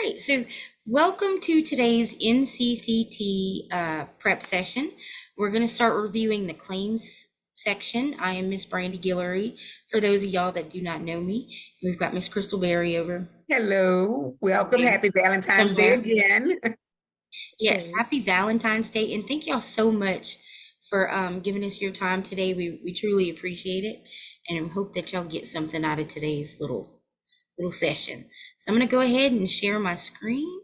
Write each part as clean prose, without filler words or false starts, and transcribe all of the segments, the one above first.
Right, so welcome to today's NCCT prep session. We're going to start reviewing the claims section. I am Miss Brandy Guillory, for those of y'all that do not know me. We've got Miss Crystal Berry over Hello, welcome. there Happy Valentine's Day somewhere. again. Yes, Okay. happy Valentine's Day, and thank y'all so much for giving us your time today. We truly appreciate it, and I hope that y'all get something out of today's little session. So I'm going to go ahead and share my screen.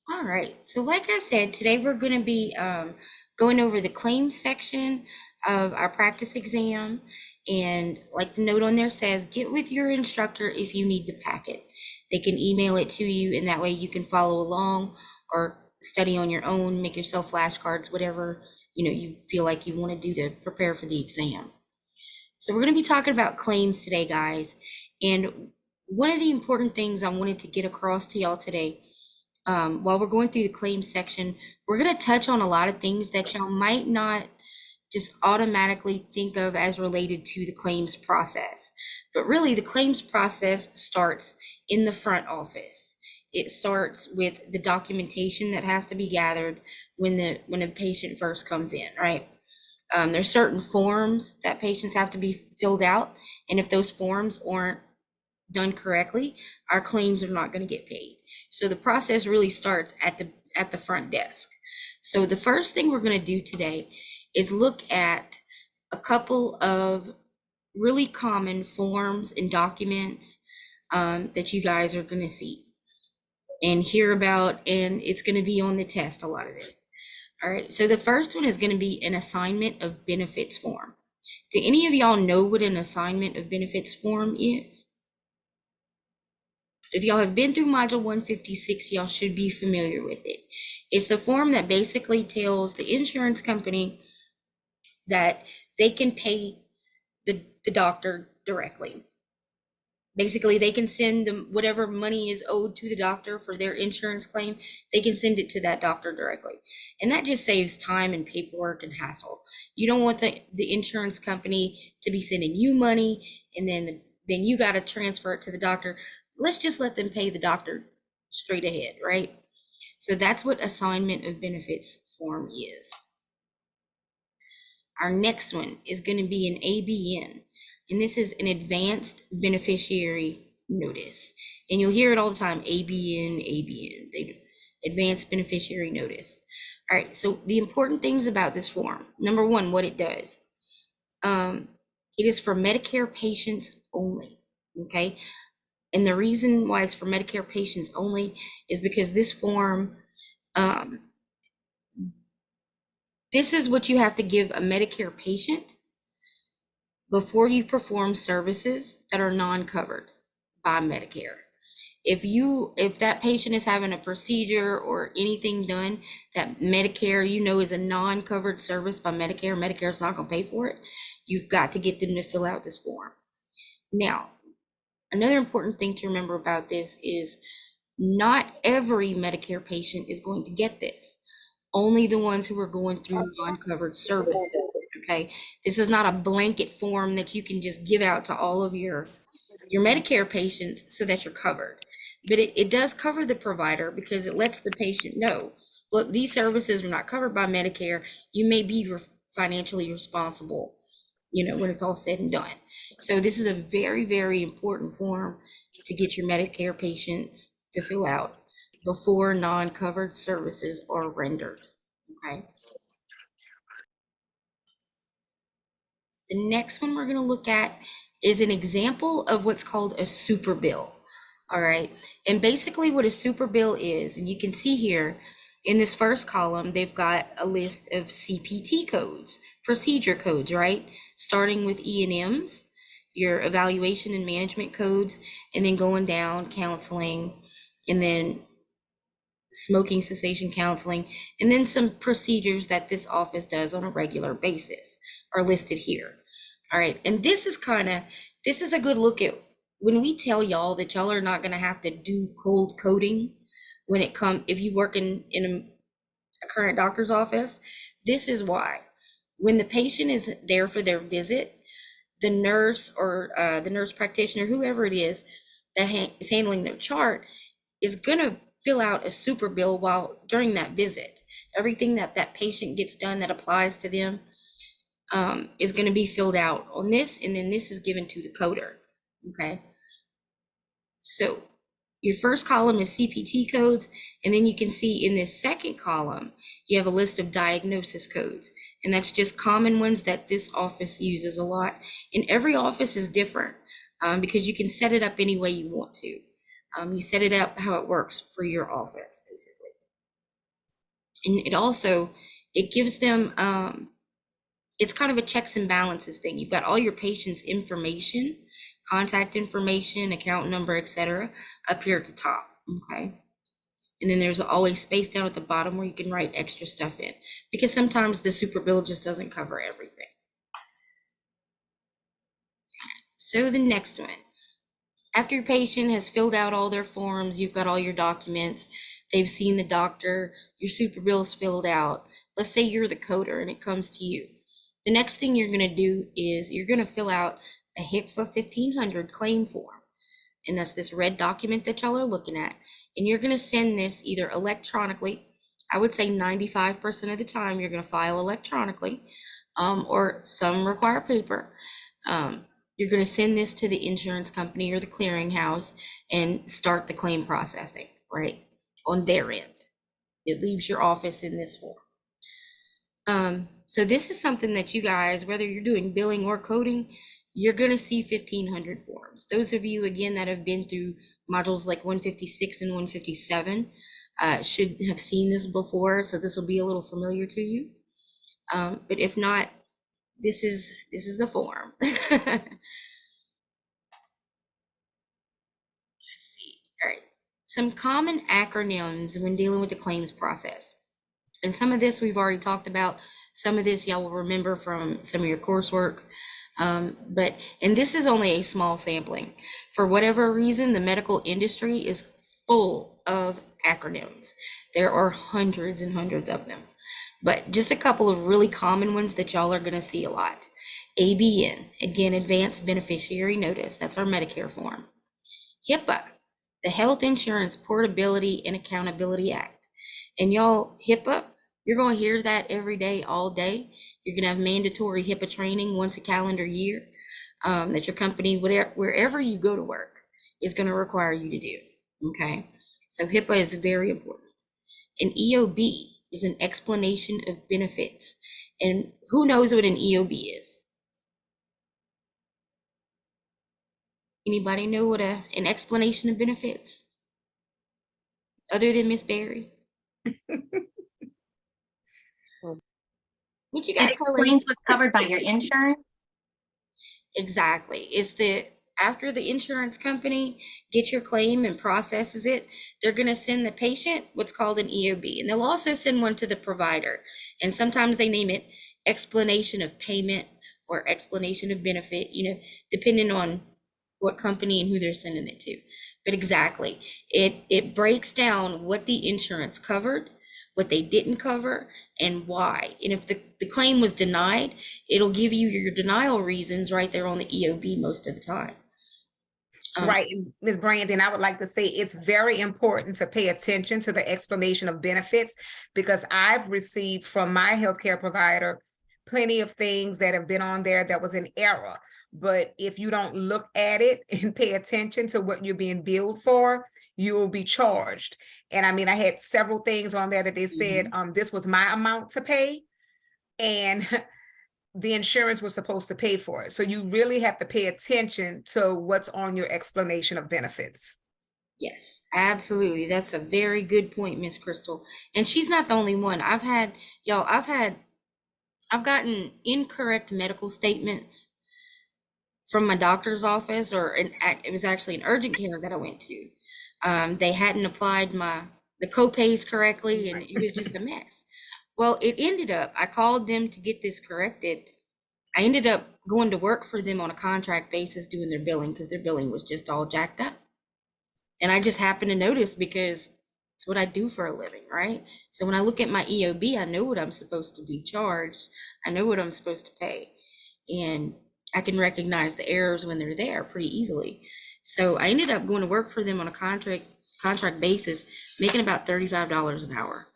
All right, so like I said, today we're going to be going over the claims section of our practice exam. And like the note on there says, get with your instructor if you need the packet. They can email it to you, and that way you can follow along or study on your own, make yourself flashcards, whatever you feel like you want to do to prepare for the exam. So we're going to be talking about claims today, guys. And one of the important things I wanted to get across to y'all today, while we're going through the claims section, we're going to touch on a lot of things that y'all might not just automatically think of as related to the claims process. But really, the claims process starts in the front office. It starts with the documentation that has to be gathered when a patient first comes in, right? There's certain forms that patients have to be filled out, and if those forms aren't done correctly, our claims are not going to get paid. So the process really starts at the front desk. So the first thing we're going to do today is look at a couple of really common forms and documents that you guys are going to see and hear about, and it's going to be on the test, a lot of this. All right, so the first one is going to be an assignment of benefits form. Do any of y'all know what an assignment of benefits form is? If y'all have been through module 156, y'all should be familiar with it. It's the form that basically tells the insurance company that they can pay the doctor directly. Basically, they can send them whatever money is owed to the doctor for their insurance claim, they can send it to that doctor directly. And that just saves time and paperwork and hassle. You don't want the insurance company to be sending you money and then you got to transfer it to the doctor. Let's just let them pay the doctor straight ahead, right? So that's what assignment of benefits form is. Our next one is going to be an ABN, and this is an advanced beneficiary notice. And you'll hear it all the time, ABN, advanced beneficiary notice. All right, so the important things about this form. Number one, what it does. It is for Medicare patients only, okay? And the reason why it's for Medicare patients only is because this form, this is what you have to give a Medicare patient before you perform services that are non-covered by Medicare. If that patient is having a procedure or anything done that Medicare, is a non-covered service by Medicare, Medicare is not going to pay for it, you've got to get them to fill out this form. Now, another important thing to remember about this is not every Medicare patient is going to get this. Only the ones who are going through non-covered services, okay? This is not a blanket form that you can just give out to all of your Medicare patients so that you're covered. But it does cover the provider because it lets the patient know, look, these services are not covered by Medicare. You may be financially responsible, when it's all said and done. So this is a very, very important form to get your Medicare patients to fill out before non-covered services are rendered, okay? The next one we're going to look at is an example of what's called a super bill. All right. And basically what a super bill is, and you can see here in this first column, they've got a list of CPT codes, procedure codes, right? Starting with E&Ms, your evaluation and management codes, and then going down counseling, and then smoking cessation counseling, and then some procedures that this office does on a regular basis are listed here. All right, and this is a good look at when we tell y'all that y'all are not going to have to do cold coding when it comes, if you work in a current doctor's office, this is why. When the patient is there for their visit, the nurse or the nurse practitioner, whoever it is that is handling their chart, is going to fill out a super bill while during that visit. Everything that that patient gets done that applies to them is going to be filled out on this, and then this is given to the coder. Okay. So your first column is CPT codes, and then you can see in this second column, you have a list of diagnosis codes, and that's just common ones that this office uses a lot. And every office is different because you can set it up any way you want to. You set it up how it works for your office, basically. And it also, it gives them, it's kind of a checks and balances thing. You've got all your patients' information, contact information, account number, etc., up here at the top. Okay. And then there's always space down at the bottom where you can write extra stuff in, because sometimes the super bill just doesn't cover everything. So the next one, after your patient has filled out all their forms, you've got all your documents, they've seen the doctor, your super bill's filled out. Let's say you're the coder and it comes to you. The next thing you're going to do is you're going to fill out a HIPAA 1500 claim form. And that's this red document that y'all are looking at. And you're going to send this either electronically. I would say 95% of the time you're going to file electronically, or some require paper. You're going to send this to the insurance company or the clearinghouse and start the claim processing, right, on their end. It leaves your office in this form. So this is something that you guys, whether you're doing billing or coding, you're going to see 1500 forms. Those of you, again, that have been through modules like 156 and 157 should have seen this before, so this will be a little familiar to you. But if not, this is the form. Let's see. All right. Some common acronyms when dealing with the claims process. And some of this we've already talked about. Some of this y'all will remember from some of your coursework. And this is only a small sampling. For whatever reason, the medical industry is full of acronyms. There are hundreds and hundreds of them. But just a couple of really common ones that y'all are going to see a lot. ABN, again, Advanced Beneficiary Notice. That's our Medicare form. HIPAA, the Health Insurance Portability and Accountability Act. And y'all, HIPAA, you're going to hear that every day, all day. You're going to have mandatory HIPAA training once a calendar year that your company, wherever you go to work, is going to require you to do. Okay, so HIPAA is very important. An EOB is an explanation of benefits. And who knows what an EOB is? Anybody know what an explanation of benefits? Other than Miss Barry? What you It got, Carly? explains what's covered by your insurance. Exactly. It's the after the insurance company gets your claim and processes it, they're going to send the patient what's called an EOB, and they'll also send one to the provider. And sometimes they name it explanation of payment or explanation of benefit, depending on what company and who they're sending it to. But exactly, it breaks down what the insurance covered, what they didn't cover, and why. And if the claim was denied, it'll give you your denial reasons right there on the EOB most of the time. Right, Ms. Brandon, I would like to say it's very important to pay attention to the explanation of benefits, because I've received from my healthcare provider plenty of things that have been on there that was an error. But if you don't look at it and pay attention to what you're being billed for, you will be charged. And I mean, I had several things on there that they said, this was my amount to pay, and the insurance was supposed to pay for it. So you really have to pay attention to what's on your explanation of benefits. Yes, absolutely. That's a very good point, Miss Crystal. And she's not the only one. I've gotten incorrect medical statements from my doctor's office, it was actually an urgent care that I went to. They hadn't applied the copays correctly, and it was just a mess. Well, it ended up, I called them to get this corrected. I ended up going to work for them on a contract basis doing their billing, because their billing was just all jacked up. And I just happened to notice because It's what I do for a living, right? So when I look at my EOB, I know what I'm supposed to be charged. I know what I'm supposed to pay. And I can recognize the errors when they're there pretty easily. So I ended up going to work for them on a contract basis, making about $35 an hour.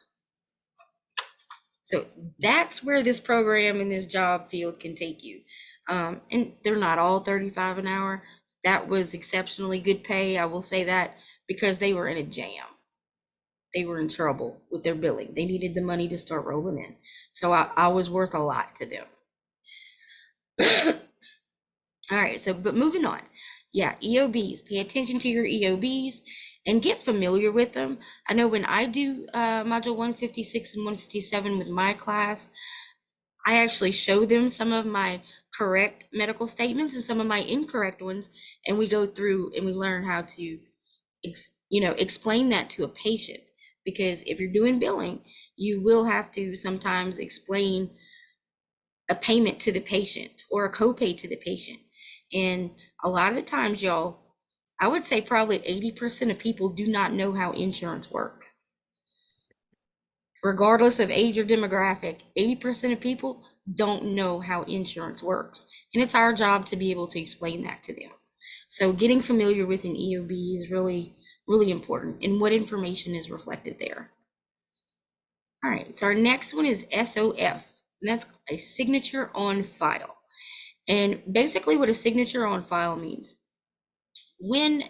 So that's where this program and this job field can take you. And they're not all 35 an hour. That was exceptionally good pay. I will say that, because they were in a jam. They were in trouble with their billing. They needed the money to start rolling in. So I was worth a lot to them. All right, so, but moving on. Yeah, EOBs, pay attention to your EOBs and get familiar with them. I know when I do module 156 and 157 with my class, I actually show them some of my correct medical statements and some of my incorrect ones, and we go through and we learn how to, explain that to a patient. Because if you're doing billing, you will have to sometimes explain a payment to the patient or a copay to the patient. And a lot of the times, y'all, I would say probably 80% of people do not know how insurance work. Regardless of age or demographic, 80% of people don't know how insurance works. And it's our job to be able to explain that to them. So getting familiar with an EOB is really, really important, and what information is reflected there. All right, so our next one is SOF, and that's a signature on file. And basically what a signature on file means, when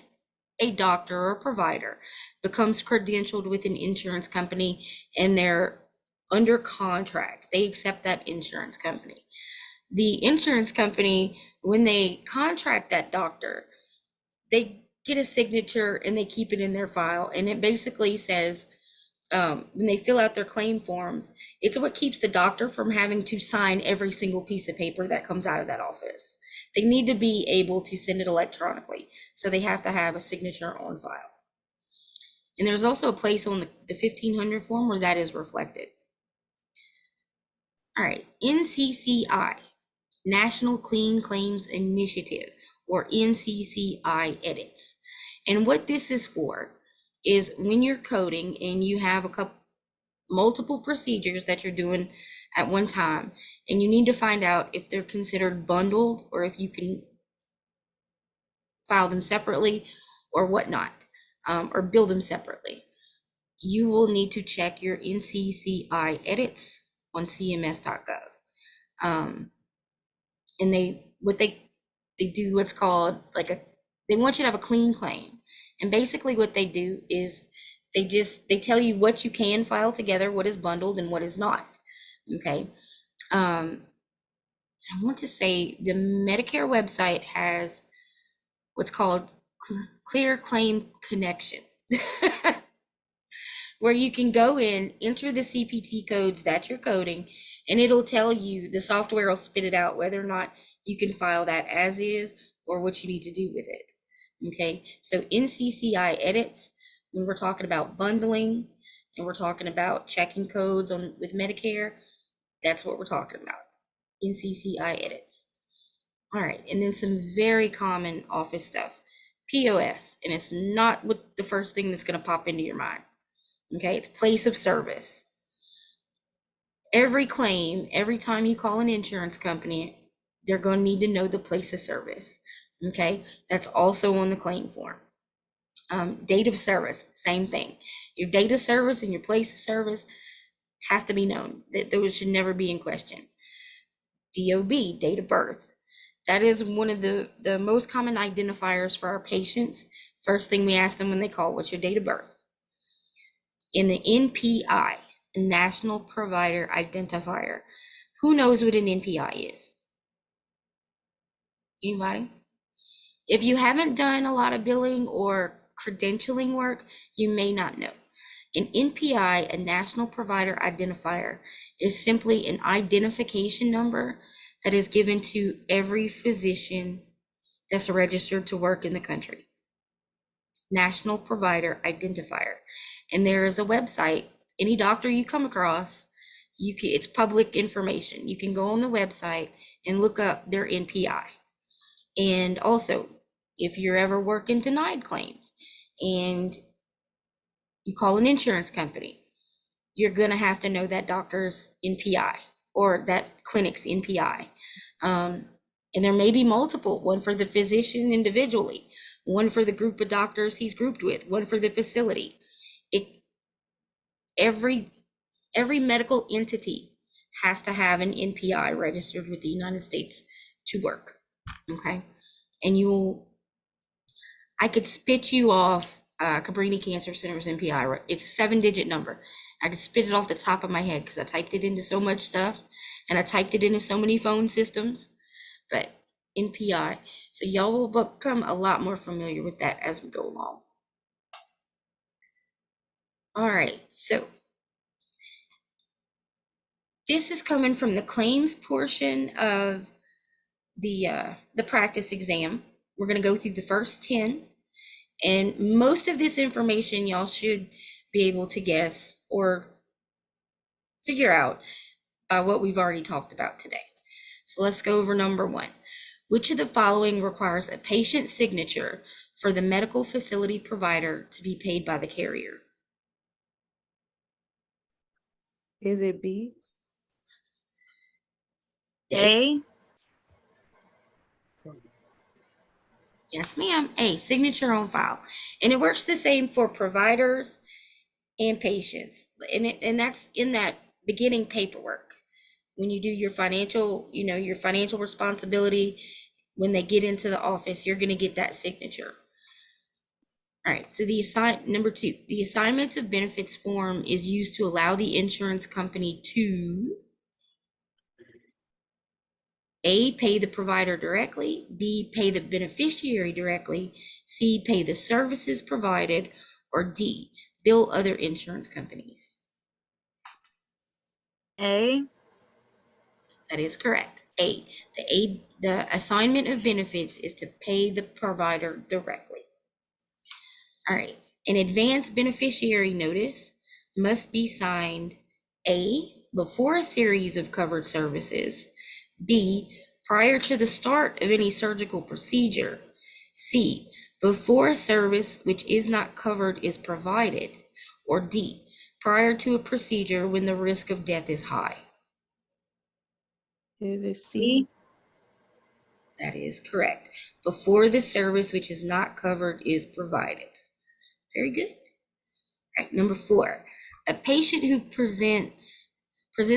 a doctor or provider becomes credentialed with an insurance company and they're under contract, they accept that insurance company. The insurance company, when they contract that doctor, they get a signature and they keep it in their file. And it basically says, when they fill out their claim forms, it's what keeps the doctor from having to sign every single piece of paper that comes out of that office. They need to be able to send it electronically, so they have to have a signature on file. And there's also a place on the 1500 form where that is reflected. All right, NCCI, National Clean Claims Initiative, or NCCI edits. And what this is for is when you're coding and you have multiple procedures that you're doing at one time, and you need to find out if they're considered bundled or if you can file them separately or whatnot, or bill them separately. You will need to check your NCCI edits on cms.gov. And they do what's called they want you to have a clean claim. And basically what they do is they tell you what you can file together, what is bundled and what is not. Okay. I want to say the Medicare website has what's called Clear Claim Connection, where you can go in, enter the CPT codes that you're coding, and it'll tell you, the software will spit it out whether or not you can file that as is or what you need to do with it. Okay, so NCCI edits, when we're talking about bundling and we're talking about checking codes with Medicare, that's what we're talking about, NCCI edits. All right, and then some very common office stuff, POS, and it's not what the first thing that's going to pop into your mind. Okay, it's place of service. Every claim, every time you call an insurance company, they're going to need to know the place of service. Okay, that's also on the claim form. Date of service, same thing. Your date of service and your place of service have to be known. Those should never be in question. DOB, date of birth. That is one of the most common identifiers for our patients. First thing we ask them when they call, what's your date of birth? In the NPI, National Provider Identifier. Who knows what an NPI is? Anybody? If you haven't done a lot of billing or credentialing work, you may not know. An NPI, a National Provider Identifier, is simply an identification number that is given to every physician that's registered to work in the country. National Provider Identifier. And there is a website, any doctor you come across, it's public information. You can go on the website and look up their NPI. And also, if you're ever working denied claims and You call an insurance company. You're going to have to know that doctor's NPI or that clinic's NPI. And there may be multiple, one for the physician individually, one for the group of doctors he's grouped with, one for the facility. Every medical entity has to have an NPI registered with the United States to work. Okay. And I could spit you off Cabrini Cancer Center's NPI. It's a 7-digit number. I could spit it off the top of my head because I typed it into so much stuff and I typed it into so many phone systems. But NPI, so y'all will become a lot more familiar with that as we go along. All right, so this is coming from the claims portion of the practice exam. We're going to go through the first 10, and most of this information y'all should be able to guess or figure out by what we've already talked about today. So let's go over number 1. Which of the following requires a patient signature for the medical facility provider to be paid by the carrier? Is it B? A. Yes, ma'am. A, signature on file. And it works the same for providers and patients. And that's in that beginning paperwork. When you do your financial, your financial responsibility, when they get into the office, you're going to get that signature. All right, so number 2, the assignments of benefits form is used to allow the insurance company to A, pay the provider directly, B, pay the beneficiary directly, C, pay the services provided, or D, bill other insurance companies. A. That is correct. A, the assignment of benefits is to pay the provider directly. All right, an advance beneficiary notice must be signed A, before a series of covered services, B, prior to the start of any surgical procedure, C, before a service which is not covered is provided, or D, prior to a procedure when the risk of death is high. Is it C? C. That is correct. Before the service which is not covered is provided. Very good. All right, number 4, a patient who presents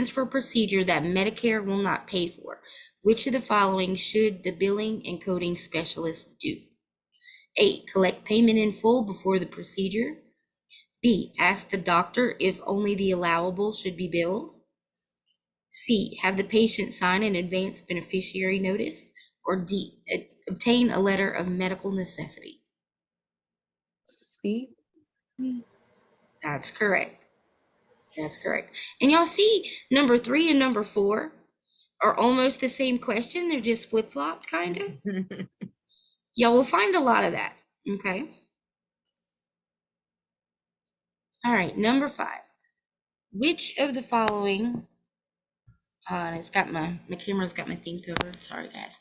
for a procedure that Medicare will not pay for. Which of the following should the billing and coding specialist do? A, collect payment in full before the procedure. B, ask the doctor if only the allowable should be billed. C, have the patient sign an advance beneficiary notice. Or D, obtain a letter of medical necessity. C? That's correct. That's correct. And y'all see number 3 and number 4 are almost the same question. They're just flip-flopped, kind of. Y'all will find a lot of that, okay? All right, number 5. Which of the following, it's got my camera's got my thing covered. Sorry, guys.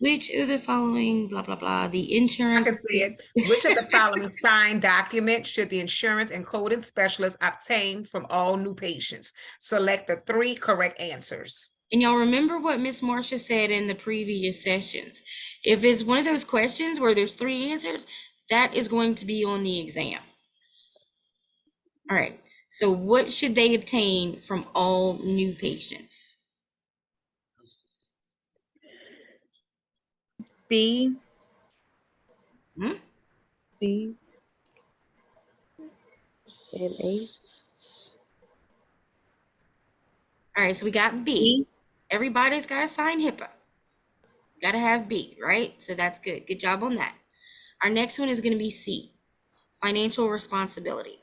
Which of the following, blah, blah, blah, the I insurance. can see it. Which of the following signed documents should the insurance and coding specialist obtain from all new patients? Select the 3 correct answers. And y'all remember what Miss Marcia said in the previous sessions. If it's one of those questions where there's 3 answers, that is going to be on the exam. All right, so what should they obtain from all new patients? B. C? And A? All right, so we got B. Everybody's got to sign HIPAA. Got to have B, right? So that's good. Good job on that. Our next one is going to be C, financial responsibility.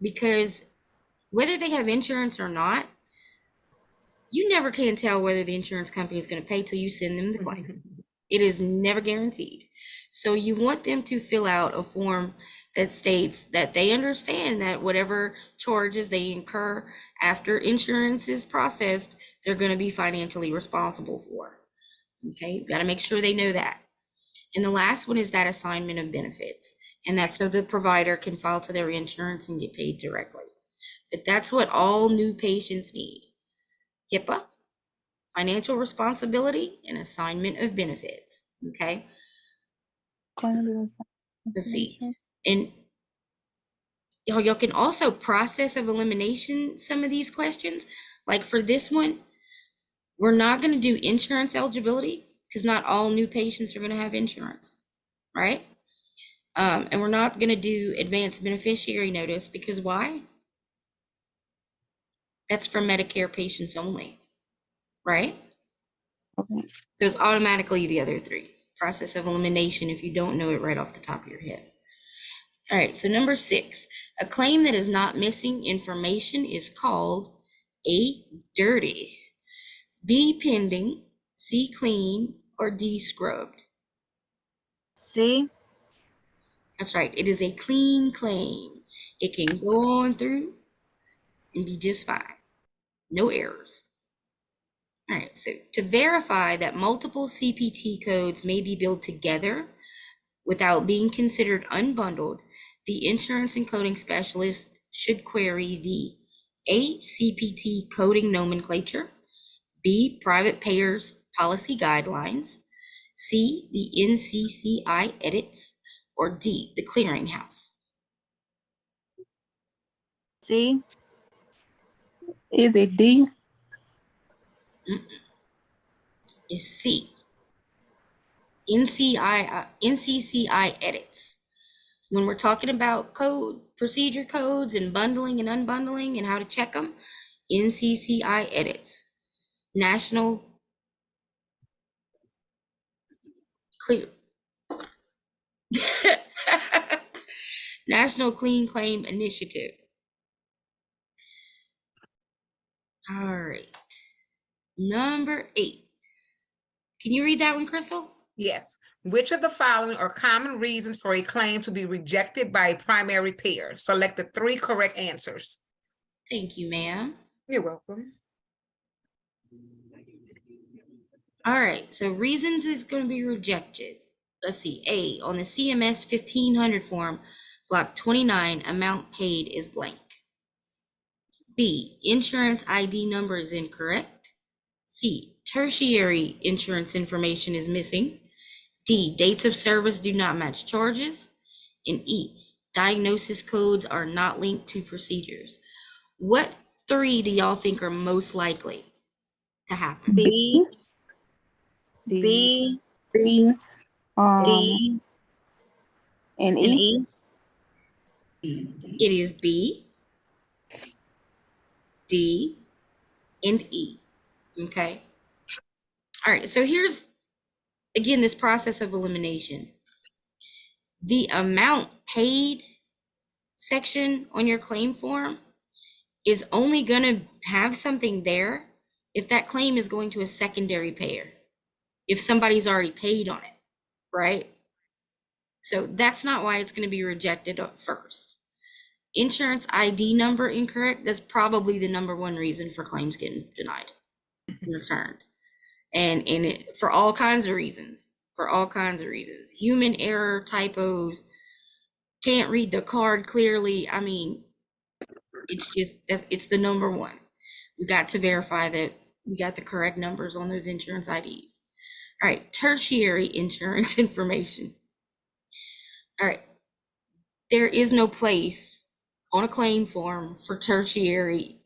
Because whether they have insurance or not, you never can tell whether the insurance company is going to pay till you send them the claim. It is never guaranteed. So you want them to fill out a form that states that they understand that whatever charges they incur after insurance is processed, they're going to be financially responsible for. Okay, you got to make sure they know that. And the last one is that assignment of benefits. And that's so the provider can file to their insurance and get paid directly. But that's what all new patients need. HIPAA, financial responsibility, and assignment of benefits. Okay, let's see. And y'all can also process of elimination some of these questions. Like for this one, we're not going to do insurance eligibility because not all new patients are going to have insurance, right? And we're not going to do advanced beneficiary notice because why? That's for Medicare patients only, right? Okay. So it's automatically the other three. Process of elimination if you don't know it right off the top of your head. All right, so number 6, a claim that is not missing information is called A, dirty, B, pending, C, clean, or D, scrubbed. C. That's right, it is a clean claim. It can go on through and be just fine. No errors. All right, so to verify that multiple CPT codes may be billed together without being considered unbundled, the insurance and coding specialist should query the A, CPT coding nomenclature, B, private payers policy guidelines, C, the NCCI edits, or D, the clearinghouse. C. Is it D? Is C, NCCI edits. When we're talking about procedure codes and bundling and unbundling and how to check them, NCCI edits. National Clear. National Clean Claim Initiative. All right. Number 8. Can you read that one, Crystal? Yes. Which of the following are common reasons for a claim to be rejected by a primary payer? Select the 3 correct answers. Thank you, ma'am. You're welcome. All right, so reasons is going to be rejected. Let's see. A, on the CMS 1500 form, block 29, amount paid is blank. B, insurance ID number is incorrect. C, tertiary insurance information is missing. D, dates of service do not match charges. And E, diagnosis codes are not linked to procedures. What 3 do y'all think are most likely to happen? B. D. B. D. D. And And E. E. It is B, D, and E. Okay. All right, so here's, again, this process of elimination. The amount paid section on your claim form is only going to have something there if that claim is going to a secondary payer, if somebody's already paid on it, right? So that's not why it's going to be rejected at first. Insurance ID number incorrect, that's probably the number 1 reason for claims getting denied and returned. And it, for all kinds of reasons, human error, typos, can't read the card clearly. I mean, it's the number 1. We got to verify that we got the correct numbers on those insurance IDs. All right, tertiary insurance information. All right, there is no place on a claim form for tertiary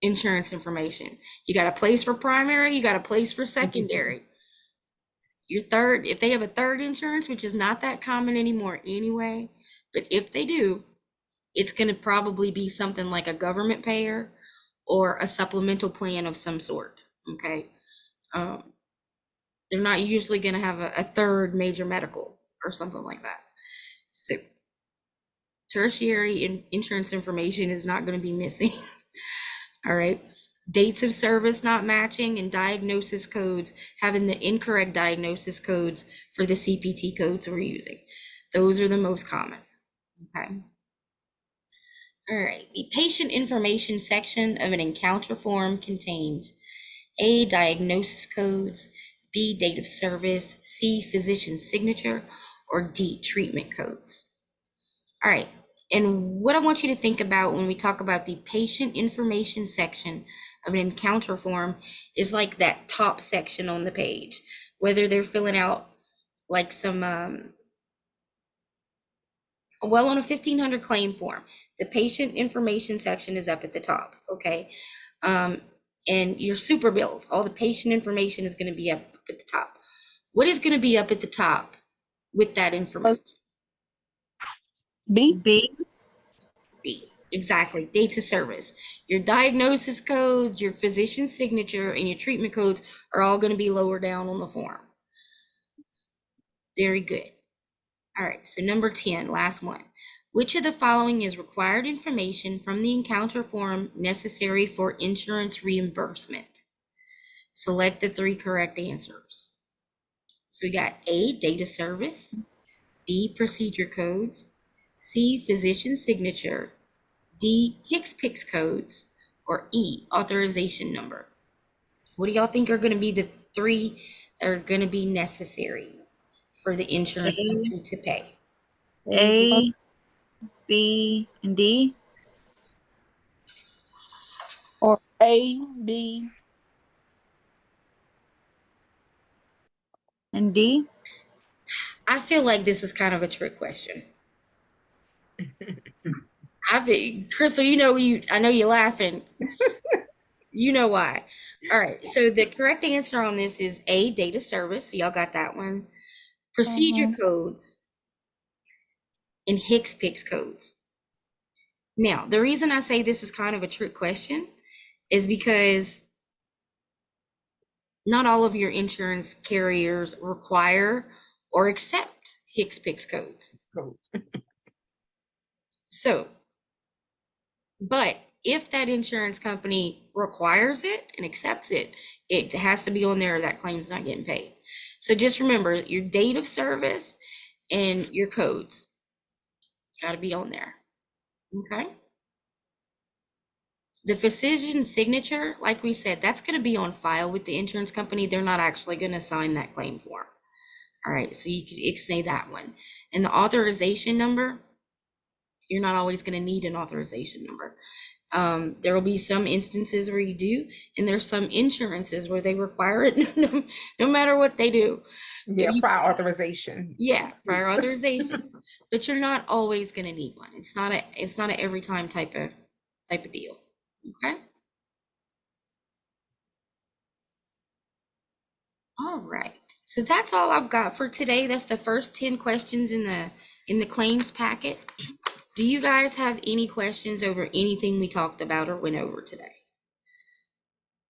insurance information. You got a place for primary, you got a place for secondary. Your third, if they have a third insurance, which is not that common anymore anyway, but if they do, it's going to probably be something like a government payer or a supplemental plan of some sort. Okay. They're not usually going to have a third major medical or something like that. So tertiary insurance information is not going to be missing. All right. Dates of service not matching and diagnosis codes, having the incorrect diagnosis codes for the CPT codes we're using. Those are the most common. Okay. All right. The patient information section of an encounter form contains A, diagnosis codes, B, date of service, C, physician signature, or D, treatment codes. All right. And what I want you to think about when we talk about the patient information section of an encounter form is like that top section on the page, whether they're filling out like some, well, on a 1500 claim form, the patient information section is up at the top, okay? And your super bills, all the patient information is going to be up at the top. What is going to be up at the top with that information? B. B. B. Exactly. Dates of service. Your diagnosis codes, your physician signature, and your treatment codes are all going to be lower down on the form. Very good. All right. So number 10, last one. Which of the following is required information from the encounter form necessary for insurance reimbursement? Select the 3 correct answers. So we got A, data service, B, procedure codes, C, physician signature, D, HCPCS codes, or E, authorization number. What do y'all think are going to be the 3 that are going to be necessary for the insurance company to pay? A, B, and D. Or A, B, And D. I feel like this is kind of a trick question. Crystal, I know you're laughing. You know why. All right. So the correct answer on this is A, data service. So y'all got that one. Procedure codes and HCPCS codes. Now, the reason I say this is kind of a trick question is because not all of your insurance carriers require or accept HCPCS codes. So, but if that insurance company requires it and accepts it, it has to be on there or that claim's not getting paid. So just remember your date of service and your codes got to be on there. Okay. The physician signature, like we said, that's going to be on file with the insurance company. They're not actually going to sign that claim form. All right, so you could ixnay that one. And the authorization number, you're not always going to need an authorization number. There will be some instances where you do, and there's some insurances where they require it no matter what they do. Yeah, prior authorization. Yeah, prior authorization. But you're not always going to need one. It's not a every time type of deal. Okay. All right. So that's all I've got for today. That's the first 10 questions in the claims packet. Do you guys have any questions over anything we talked about or went over today?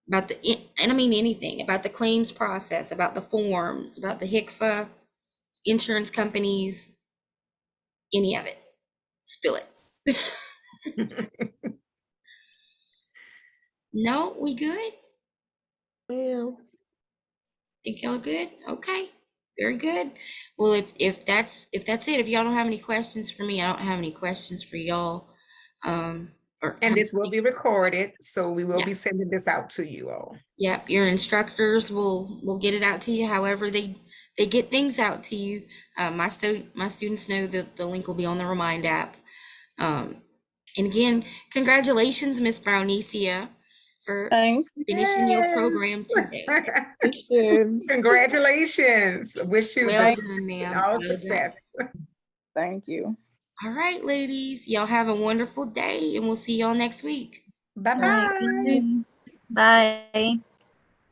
About and I mean anything, about the claims process, about the forms, about the HCFA, insurance companies, any of it. Spill it. No, we good? Yeah. Think y'all good? Okay. Very good. Well, if that's it, if y'all don't have any questions for me, I don't have any questions for y'all. And this will be recorded, so we will be sending this out to you all. Yep, your instructors will get it out to you however they get things out to you. My students know that the link will be on the Remind app. And again, congratulations, Miss Brownicia, for finishing your program today. Congratulations. Wish you Well done, ma'am. all success. Thank you. All right, ladies, y'all have a wonderful day, and we'll see y'all next week. Bye-bye. Bye.